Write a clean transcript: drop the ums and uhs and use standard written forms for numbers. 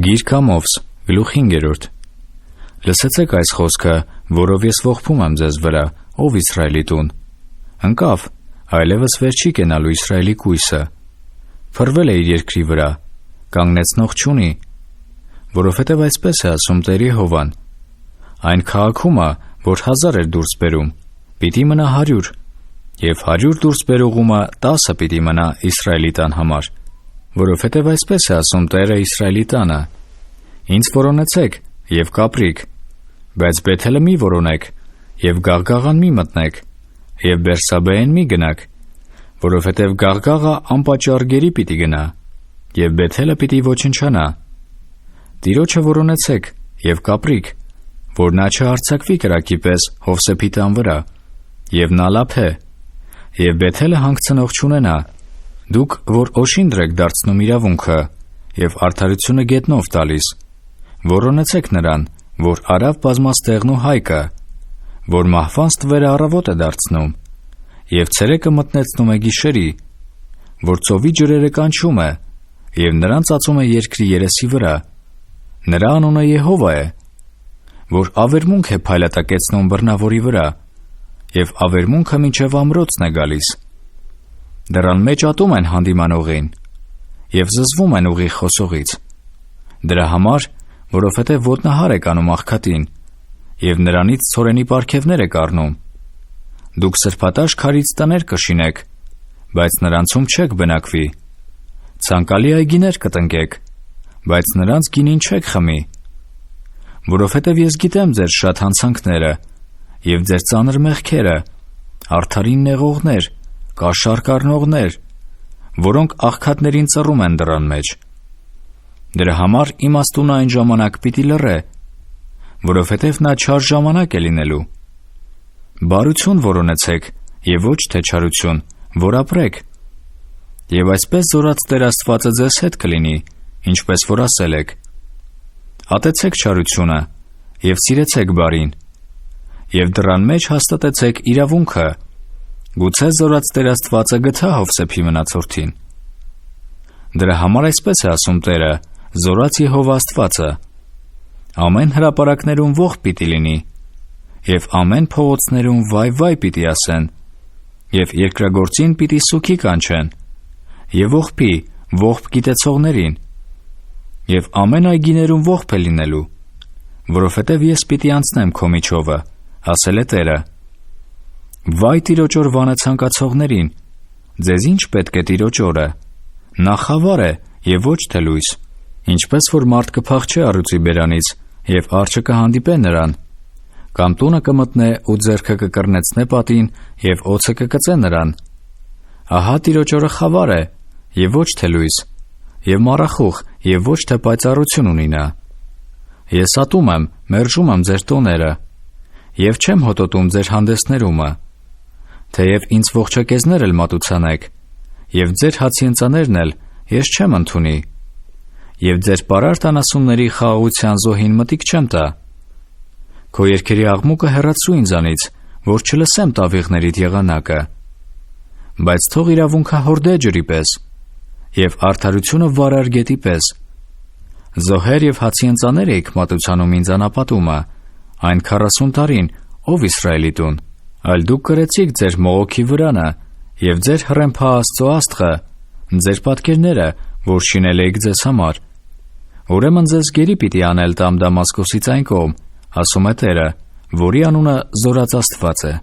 Գիրք Ամովս, գլուխ 5. Լսեցեք այս խոսքը, որով ես ողբում եմ ձեզ վրա, ով Իսրայելի տուն. ընկավ, այլևս վեր չի կենալու Իսրայելի կույսը, փռվել է իր երկրի վրա, կանգնեցնող չունի, որովհետև այսպես է ասում Տեր Եհովան. այն քաղաքումը, որ 1000 էր դուրս բերում, պիտի մնա 100, և 100 դուրս բերողումը 10 պիտի մնա Իսրայելի տան համար, որովհետև այսպես է ասում Տերը Իսրայելի տանը. ինձ որոնեցեք և կապրիք, բայց Բեթելը մի որոնեք և Գաղգաղան մի մտնեք և Բերսաբեեն մի գնաք, որովհետև Գաղգաղը անպատճառ գերի պիտի գնա և Բեթելը պիտի ոչնչանա։ Տիրոջը որոնեցեք և կապրիք, որ նա չհարձակվի կրակի պես Հովսեփի տան վրա, և նա լափե, և Բեթելը հանգցնող չունենա։ Դուք, որ օշինդր եք դարձնում իրավունքը և արդարությունը գետնով տալիս, որոնեցեք նրան, որ արավ բազմաստեղն ու հայկը, որ մահվան ստվերը առավոտ է դարձնում և ցերեկը մտնեցնում է գիշերի, որ ծովի ջրերը կանչում է և նրան ծածում է երկրի երեսի վրա, նրա անունը Եհովա է, որ ավերմունք է փայլատակեցնում բռնավորի վրա և ավերմունքը մինչև ամրոցն է գալիս, դռան մեջ ատում են հանդիմանողին և զզվում են ուղիղ խոսողից, դրա համար, որովհետև ոտնահար եք անում աղքատին և նրանից ցորենի պարգևներ եք առնում։ Դուք սրբատաշ քարից տներ կշինեք, բայց նրանցում չեք բնակվի, ցանկալի այգիներ կտնկեք, բայց նրանց գինին չեք խմի, որովհետև ես գիտեմ ձեր շատ հանցանքները և ձեր ծանր մեղքերը, արդարին նեղողներ, կաշառք առնողներ, որոնք աղքատներին ծռում են դռան մեջ։ Դրա համար իմաստունը այն ժամանակ պիտի լռե, որովհետև նա չար ժամանակ է լինելու։ Բարություն որոնեցեք և ոչ թե չարություն, որ ապրեք։ Եվ այսպես զորաց Տեր Աստվածը ձեզ հետ կլինի, ինչպես որ ասել եք. ատեցեք չարությունը և սիրեցեք բարին, և դռան մեջ հաստատեցեք իրավունքը, գուցե զորաց Տեր Աստվածը գթա Հովսեփի մնացորդին։ Դրա համար այսպես է ասում Տերը, զորաց Եհովա Աստվածը. ամեն հրապարակներում ողբ պիտի լինի, և ամեն փողոցներում վայ պիտի ասեն, և երկրագործին պիտի սուգի կանչեն, և ողբ գիտեցողներին, և ամեն այգիներում ողբ է լինելու, որովհետև ես պիտի անցնեմ քո միջովը, ասել է Տերը։ Վայ Տիրոջ օրվանը ցանկացողներին, ձեզ ինչ պետք է Տիրոջ օրը, նա խավար է և ոչ թե լույս, ինչպես որ մարդ կփախչի առյուծի բերանից և արջը կհանդիպե նրան, կամ տունը կմտնե ու ձեռքը կկռնեցնե պատին և օձը կկծե նրան։ Ահա Տիրոջ օրը խավար է և ոչ թե լույս, և մառախուղ և ոչ թե պայծառություն ունի նա։ Ես ատում եմ, մերժում եմ ձեր տոները և չեմ հոտոտում ձեր հանդեսներումը, թեև ինձ ողջակեզներ էլ մատուցանեք, և ձեր հացի ընծաներն էլ ես չեմ ընդունի, և ձեր պարարտ անասունների խաղաղության զոհին մտիկ չեմ տա։ Քո երգերի աղմուկը հեռացրու ինձանից, որ չլսեմ տավիղներիդ եղանակը, բայց թող իրավունքը հորդե ջրի պես և արդարությունը վարար գետի պես։ Զոհեր և հացի ընծաներ էիք մատուցանում ինձ անապատումը, այն 40 տարին, ով Իսրայելի տուն, այլ դուք կրեցիք ձեր մողոքի վրանը և ձեր հռեմփա Աստծո աստղը, ձեր պատկերները, որ շինել էիք ձեզ համար։ Ուրեմն ձեզ գերի պիտի անել տամ Դամասկոսից այն կողմ, ասում է Տերը, որի անունը զորաց Աստված է։